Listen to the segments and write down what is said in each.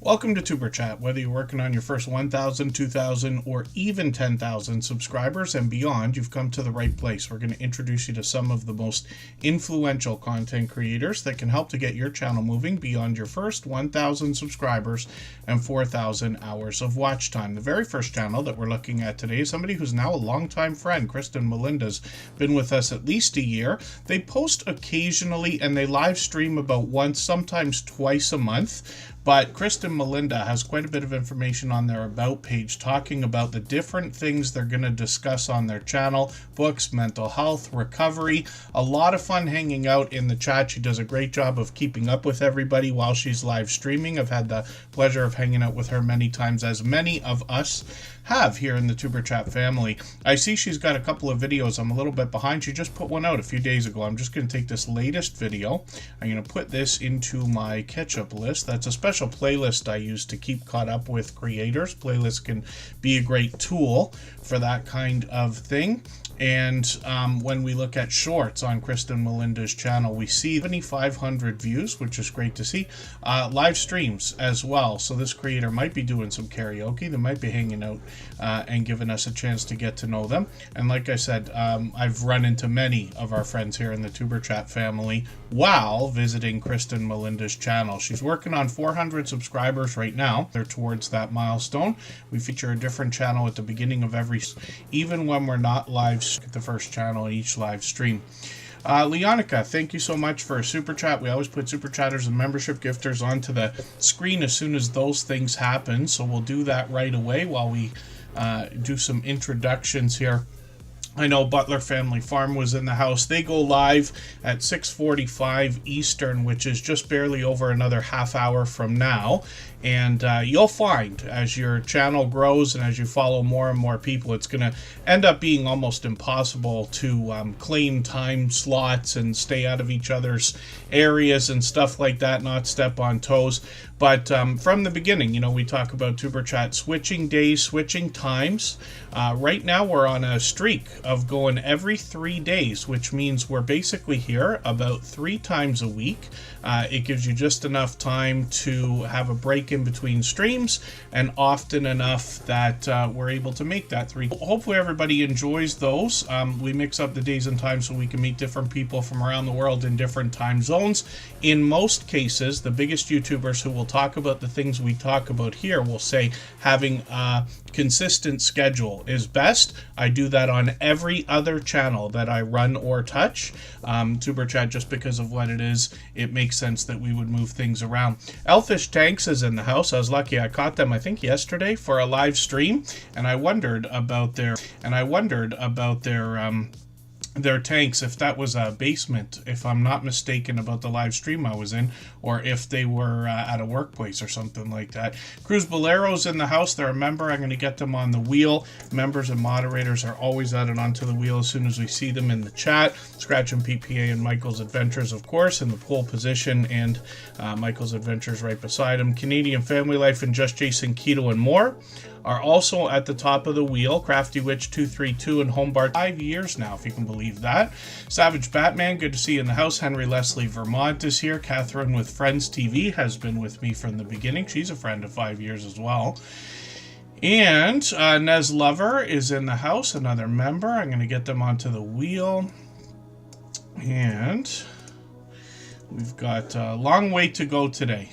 Welcome to Superchat. Whether you're working on your first 1,000, 2,000, or even 10,000 subscribers and beyond, you've come to the right place. We're going to introduce you to some of the most influential content creators that can help to get your channel moving beyond your first 1,000 subscribers and 4,000 hours of watch time. The very first channel that we're looking at today is somebody who's now a longtime friend. Kristen Melinda's been with us at least a year. They post occasionally and they live stream about once, sometimes twice a month. But Kristen Melinda has quite a bit of information on their About page talking about the different things they're going to discuss on their channel: books, mental health, recovery. A lot of fun hanging out in the chat. She does a great job of keeping up with everybody while she's live streaming. I've had the pleasure of hanging out with her many times, as many of us have here in the Superchat family. I see she's got a couple of videos. I'm a little bit behind. She just put one out a few days ago. I'm just going to take this latest video. I'm going to put this into my catch-up list. That's a special playlist I use to keep caught up with creators. Playlists can be a great tool for that kind of thing. And when we look at shorts on Kristen Melinda's channel, we see 7,500 views, which is great to see. Live streams as well. So this creator might be doing some karaoke. They might be hanging out and giving us a chance to get to know them. And like I said, I've run into many of our friends here in the Superchat family while visiting Kristen Melinda's channel. She's working on 400 subscribers right now. They're towards that milestone. We feature a different channel at the beginning of every, even when we're not live, the first channel in each live stream. Leonica, thank you so much for a super chat. We always put super chatters and membership gifters onto the screen as soon as those things happen, so we'll do that right away while we do some introductions here. I know Butler Family Farm was in the house. They go live at 6:45 Eastern, which is just barely over another half hour from now. And you'll find as your channel grows and as you follow more and more people, it's going to end up being almost impossible to claim time slots and stay out of each other's areas and stuff like that, not step on toes. But from the beginning, you know, we talk about Superchat switching days, switching times. Right now we're on a streak of going every 3 days, which means we're basically here about 3 times a week. It gives you just enough time to have a break in between streams, and often enough that we're able to make that 3. Hopefully everybody enjoys those. We mix up the days and times so we can meet different people from around the world in different time zones. In most cases, the biggest YouTubers who will talk about the things we talk about here will say having a consistent schedule is best. I do that on every other channel that I run or touch. Superchat, just because of what it is, it makes sense that we would move things around. Elfish Tanks is in the house. I was lucky. I caught them, I think, yesterday for a live stream, and I wondered about their tanks, if that was a basement, if I'm not mistaken about the live stream I was in, or if they were at a workplace or something like that. Cruz Bolero's in the house. They're a member. I'm going to get them on the wheel. Members and moderators are always added onto the wheel as soon as we see them in the chat. Scratch and PPA and Michael's Adventures, of course, in the pole position, and Michael's Adventures right beside him. Canadian Family Life and Just Jason Keto and more are also at the top of the wheel. Crafty Witch 232 and Homebar 5 years now, if you can believe that. Savage Batman, good to see you in the house. Henry Leslie Vermont is here. Catherine with Friends TV has been with me from the beginning. She's a friend of 5 years as well. And Nez Lover is in the house, another member. I'm going to get them onto the wheel. And we've got a long way to go today.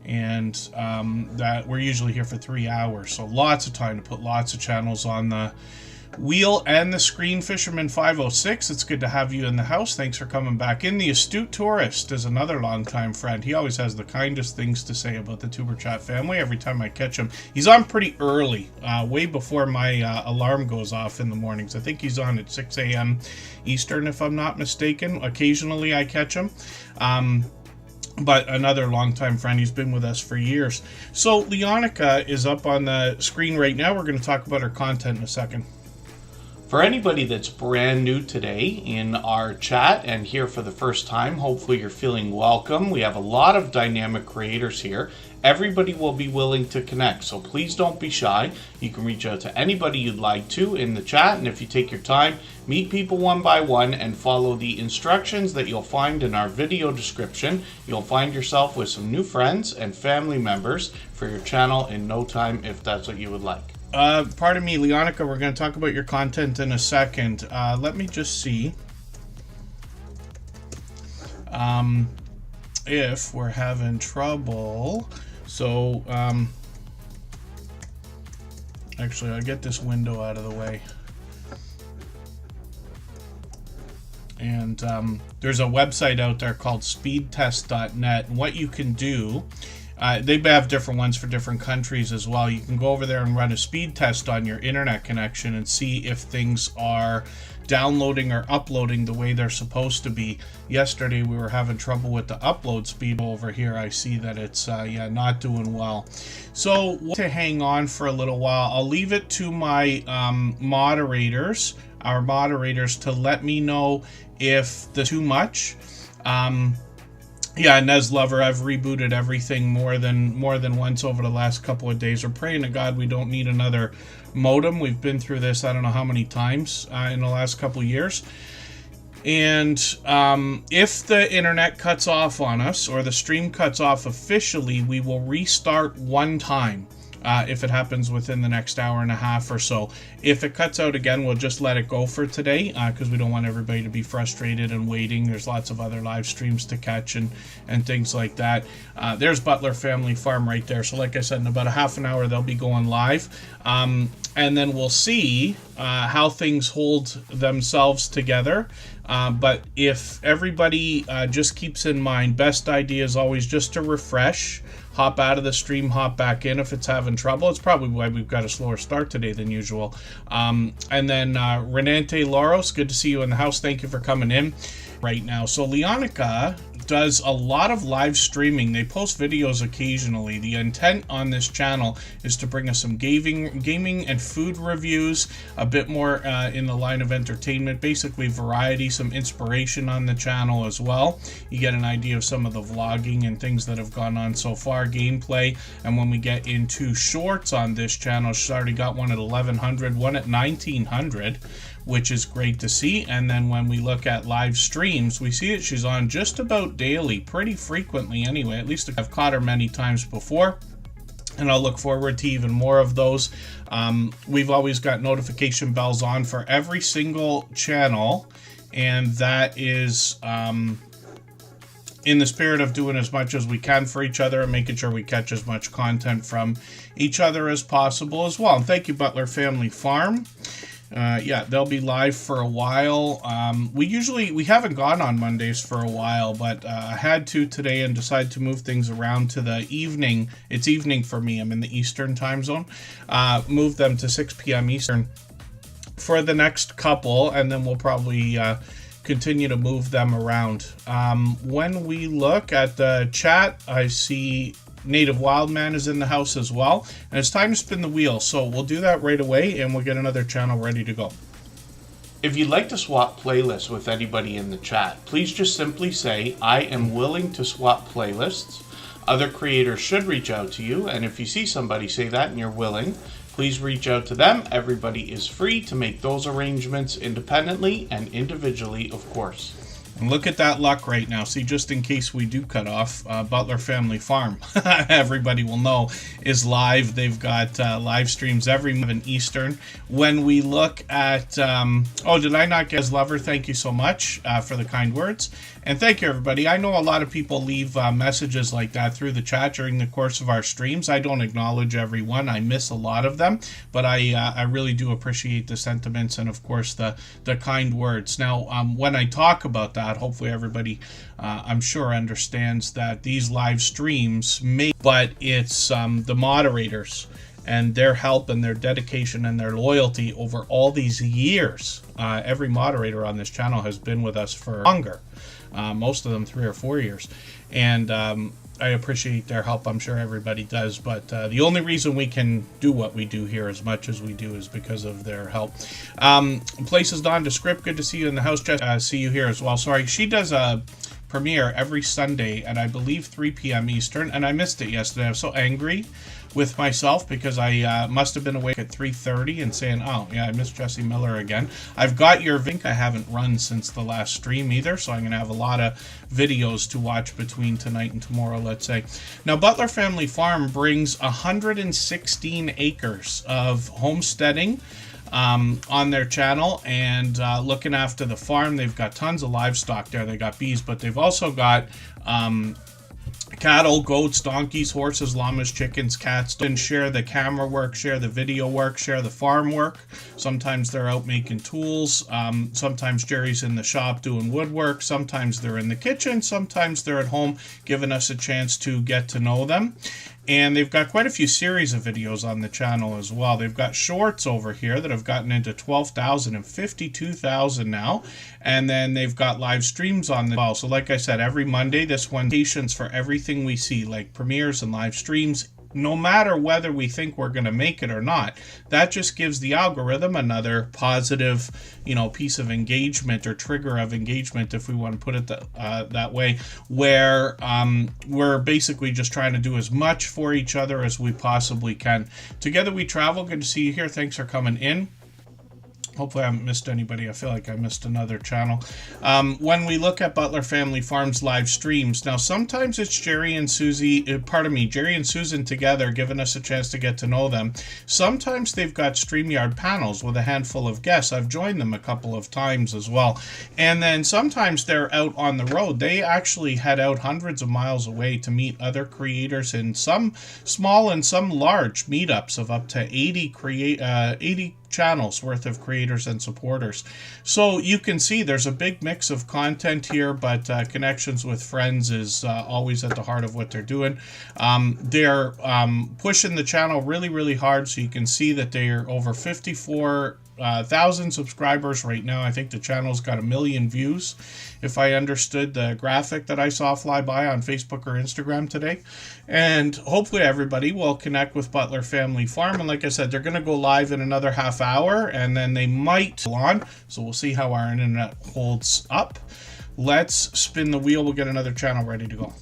And that we're usually here for 3 hours, so lots of time to put lots of channels on the wheel and the screen. Fisherman 506, it's good to have you in the house. Thanks for coming back in. The Astute Tourist is another longtime friend. He always has the kindest things to say about the Superchat family every time I catch him. He's on pretty early, way before my alarm goes off in the mornings. I think he's on at 6 a.m. Eastern, if I'm not mistaken. Occasionally I catch him. But another longtime friend. He's been with us for years. So Leonica is up on the screen right now. We're going to talk about her content in a second. For anybody that's brand new today in our chat and here for the first time, hopefully you're feeling welcome. We have a lot of dynamic creators here. Everybody will be willing to connect, so please don't be shy. You can reach out to anybody you'd like to in the chat, and if you take your time, meet people one by one and follow the instructions that you'll find in our video description. You'll find yourself with some new friends and family members for your channel in no time if that's what you would like. Pardon me, Leonica, we're going to talk about your content in a second. Let me just see if we're having trouble. So, actually, I'll get this window out of the way. And there's a website out there called speedtest.net. And what you can do, they have different ones for different countries as well. You can go over there and run a speed test on your internet connection and see if things are downloading or uploading the way they're supposed to be. Yesterday we were having trouble with the upload speed over here. I see that it's not doing well. So to hang on for a little while, I'll leave it to my moderators, our moderators, to let me know if there's too much. Yeah, Nez Lover, I've rebooted everything more than once over the last couple of days. We're praying to God we don't need another modem. We've been through this I don't know how many times in the last couple of years. And if the internet cuts off on us or the stream cuts off officially, we will restart one time. If it happens within the next hour and a half or so. If it cuts out again, we'll just let it go for today because we don't want everybody to be frustrated and waiting. There's lots of other live streams to catch and things like that. There's Butler Family Farm right there. So like I said, in about a half an hour, they'll be going live. And then we'll see how things hold themselves together. But if everybody just keeps in mind, best idea is always just to refresh, hop out of the stream, hop back in if it's having trouble. It's probably why we've got a slower start today than usual. And then Renante Loros, good to see you in the house. Thank you for coming in right now. So Leonica does a lot of live streaming. They post videos occasionally. The intent on this channel is to bring us some gaming and food reviews, a bit more in the line of entertainment, basically variety, some inspiration on the channel as well. You get an idea of some of the vlogging and things that have gone on so far, gameplay, and when we get into shorts on this channel, she's already got one at 1100, one at 1900, which is great to see. And then when we look at live streams, we see that she's on just about daily, pretty frequently anyway. At least I've caught her many times before, and I'll look forward to even more of those. We've always got notification bells on for every single channel, and that is in the spirit of doing as much as we can for each other and making sure we catch as much content from each other as possible as well. And thank you, Butler Family Farm. Yeah, they'll be live for a while. We haven't gone on Mondays for a while, but I had to today and decided to move things around to the evening. It's evening for me. I'm in the Eastern time zone. Move them to 6 p.m. Eastern for the next couple, and then we'll probably continue to move them around. When we look at the chat, I see Native Wildman is in the house as well, and it's time to spin the wheel, so we'll do that right away and we'll get another channel ready to go. If you'd like to swap playlists with anybody in the chat, please just simply say, I am willing to swap playlists. Other creators should reach out to you, and if you see somebody say that and you're willing, please reach out to them. Everybody is free to make those arrangements independently and individually, of course. And look at that luck right now. See, just in case we do cut off, Butler Family Farm, everybody will know, is live. They've got live streams every 7 Eastern. When we look at, oh, did I not get his lover? Thank you so much for the kind words. And thank you, everybody. I know a lot of people leave messages like that through the chat during the course of our streams. I don't acknowledge everyone. I miss a lot of them, but I really do appreciate the sentiments and, of course, the kind words. Now, when I talk about that, hopefully everybody, I'm sure, understands that these live streams but it's the moderators and their help and their dedication and their loyalty over all these years. Every moderator on this channel has been with us for longer. Most of them 3 or 4 years. And I appreciate their help. I'm sure everybody does, but the only reason we can do what we do here as much as we do is because of their help. Place is nondescript. Good to see you in the house, Jess. See you here as well. Sorry, she does a premiere every Sunday at, I believe, 3 p.m. Eastern, and I missed it yesterday. I was so angry with myself because I must have been awake at 3:30 and saying, oh yeah, I missed Jesse Miller again. I've got your link. I haven't run since the last stream either, so I'm going to have a lot of videos to watch between tonight and tomorrow, let's say. Now, Butler Family Farm brings 116 acres of homesteading on their channel, and looking after the farm. They've got tons of livestock there. They got bees, but they've also got cattle, goats, donkeys, horses, llamas, chickens, cats. And share the camera work, share the video work, share the farm work. Sometimes they're out making tools. Sometimes Jerry's in the shop doing woodwork. Sometimes they're in the kitchen. Sometimes they're at home giving us a chance to get to know them. And they've got quite a few series of videos on the channel as well. They've got shorts over here that have gotten into 12,000 and 52,000 now. And then they've got live streams on the well. So like I said, every Monday, this one, patience for everything we see, like premieres and live streams. No matter whether we think we're going to make it or not, that just gives the algorithm another positive, piece of engagement or trigger of engagement, if we want to put it that way, where we're basically just trying to do as much for each other as we possibly can. Together we travel. Good to see you here. Thanks for coming in. Hopefully I haven't missed anybody. I feel like I missed another channel. When we look at Butler Family Farms live streams, now sometimes it's Jerry and Susan together giving us a chance to get to know them. Sometimes they've got StreamYard panels with a handful of guests. I've joined them a couple of times as well. And then sometimes they're out on the road. They actually head out hundreds of miles away to meet other creators in some small and some large meetups of up to 80 channels worth of creators and supporters. So you can see there's a big mix of content here, but connections with friends is always at the heart of what they're doing. They're pushing the channel really, really hard. So you can see that they're over 54,000 subscribers right now. I think the channel's got 1 million views, if I understood the graphic that I saw fly by on Facebook or Instagram today. And hopefully everybody will connect with Butler Family Farm. And like I said, they're going to go live in another half hour, and then they might go on. So we'll see how our internet holds up. Let's spin the wheel. We'll get another channel ready to go.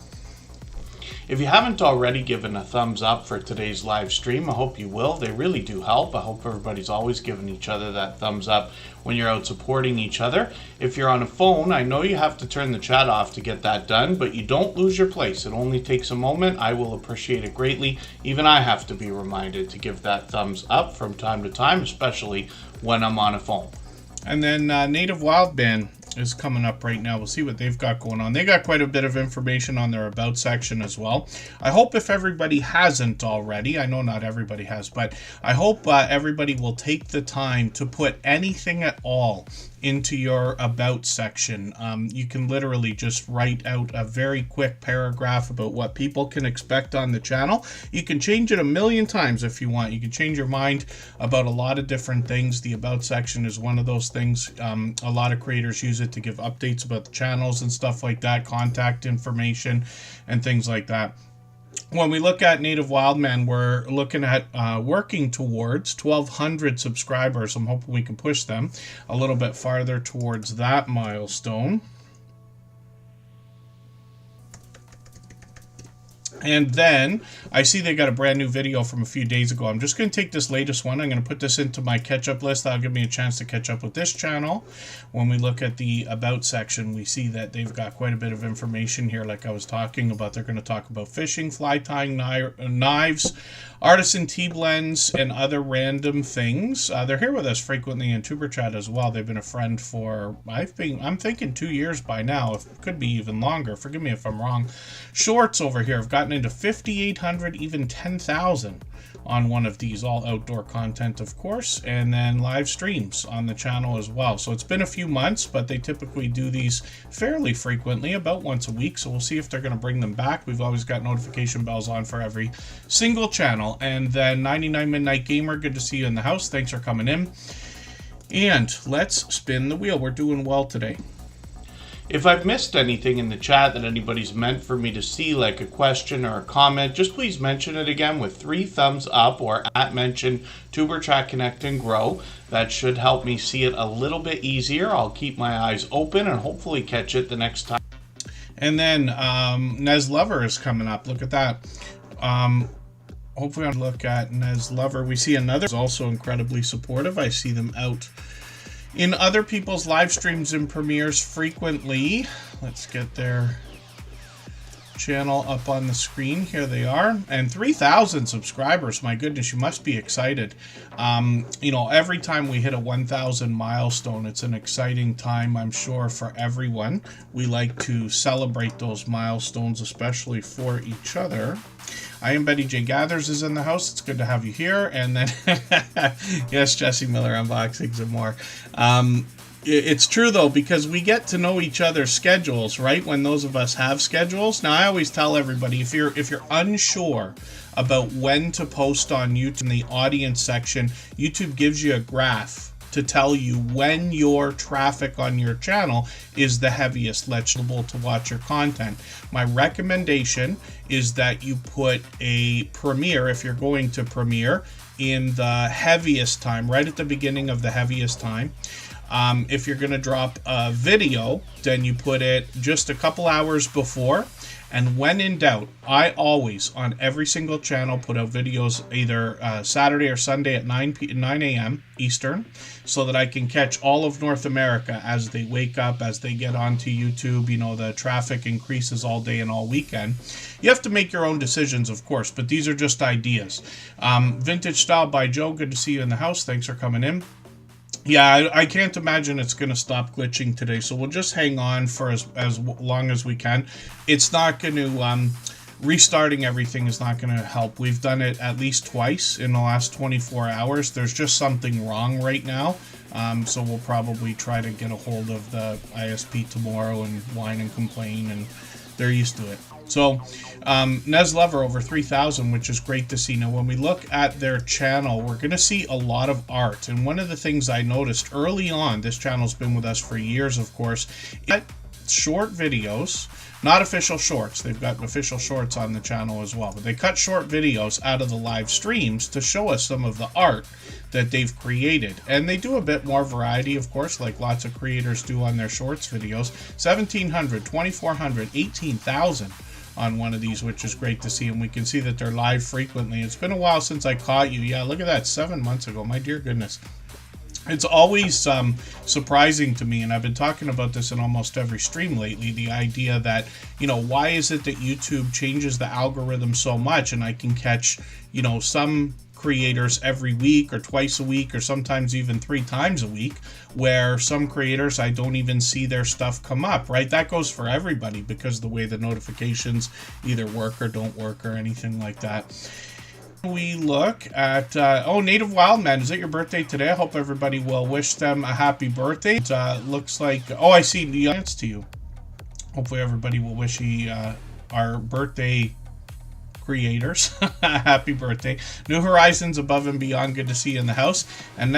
If you haven't already given a thumbs up for today's live stream, I hope you will. They really do help. I hope everybody's always giving each other that thumbs up when you're out supporting each other. If you're on a phone, I know you have to turn the chat off to get that done, but you don't lose your place. It only takes a moment. I will appreciate it greatly. Even I have to be reminded to give that thumbs up from time to time, especially when I'm on a phone. And then Native Wild Band is coming up right now. We'll see what they've got going on. They got quite a bit of information on their About section as well. I hope if everybody hasn't already, I know not everybody has, but I hope everybody will take the time to put anything at all into your About section. You can literally just write out a very quick paragraph about what people can expect on the channel. You can change it 1,000,000 times if you want. You can change your mind about a lot of different things. The About section is one of those things. A lot of creators use it to give updates about the channels and stuff like that, contact information and things like that. When we look at Native Wildman, we're looking at working towards 1,200 subscribers. I'm hoping we can push them a little bit farther towards that milestone. And then I see they got a brand new video from a few days ago. I'm just going to take this latest one. I'm going to put this into my catch-up list. That'll give me a chance to catch up with this channel. When we look at the About section, we see that they've got quite a bit of information here, like I was talking about. They're going to talk about fishing, fly tying, knives, artisan tea blends, and other random things. They're here with us frequently in Superchat as well. They've been a friend for, I'm thinking 2 years by now. It could be even longer. Forgive me if I'm wrong. Shorts over here have gotten into 5,800, even 10,000 on one of these, all outdoor content, of course, and then live streams on the channel as well. So it's been a few months, but they typically do these fairly frequently, about once a week. So we'll see if they're going to bring them back. We've always got notification bells on for every single channel. And then 99 Midnight Gamer, good to see you in the house. Thanks for coming in. And let's spin the wheel. We're doing well today. If I've missed anything in the chat that anybody's meant for me to see, like a question or a comment, just please mention it again with 3 thumbs up or @mention Tuberchat Connect and Grow. That should help me see it a little bit easier. I'll keep my eyes open and hopefully catch it the next time. And then Nez Lover is coming up. Look at that. Hopefully I'll look at Nez Lover. We see another is also incredibly supportive. I see them out in other people's live streams and premieres frequently. Let's get their channel up on the screen. Here they are. And 3,000 subscribers. My goodness, you must be excited. You know, every time we hit a 1,000 milestone, it's an exciting time, I'm sure, for everyone. We like to celebrate those milestones, especially for each other. I am Betty J. Gathers is in the house. It's good to have you here. And then, yes, Jesse Miller unboxings and more. It's true, though, because we get to know each other's schedules, right? When those of us have schedules. Now, I always tell everybody, if you're unsure about when to post on YouTube in the audience section, YouTube gives you a graph to tell you when your traffic on your channel is the heaviest, legible to watch your content. My recommendation is that you put a premiere, if you're going to premiere, in the heaviest time, right at the beginning of the heaviest time. If you're going to drop a video, then you put it just a couple hours before. And when in doubt, I always, on every single channel, put out videos either Saturday or Sunday at 9 a.m. Eastern, so that I can catch all of North America as they wake up, as they get onto YouTube. You know, the traffic increases all day and all weekend. You have to make your own decisions, of course, but these are just ideas. Vintage Style by Joe, good to see you in the house. Thanks for coming in. Yeah, I can't imagine it's going to stop glitching today, so we'll just hang on for as long as we can. It's not going to, restarting everything is not going to help. We've done it at least twice in the last 24 hours. There's just something wrong right now, so we'll probably try to get a hold of the ISP tomorrow and whine and complain, and they're used to it. So, Nez Lover over 3,000, which is great to see. Now, when we look at their channel, we're going to see a lot of art. And one of the things I noticed early on, this channel's been with us for years, of course, short videos, not official shorts. They've got official shorts on the channel as well. But they cut short videos out of the live streams to show us some of the art that they've created. And they do a bit more variety, of course, like lots of creators do on their shorts videos. 1,700, 2,400, 18,000. On one of these, which is great to see, and we can see that they're live frequently. It's been a while since I caught you. Yeah, look at that, 7 months ago. My dear goodness. It's always surprising to me, and I've been talking about this in almost every stream lately, the idea that, you know, why is it that YouTube changes the algorithm so much, and I can catch, you know, some creators every week or twice a week or sometimes even 3 times a week, where some creators I don't even see their stuff come up, right? That goes for everybody because the way the notifications either work or don't work or anything like that. We look at, oh, Native Wildman, is it your birthday today? I hope everybody will wish them a happy birthday. It looks like, oh, I see the audience to you. Hopefully everybody will wish our birthday creators happy birthday. New Horizons Above and Beyond, good to see you in the house. And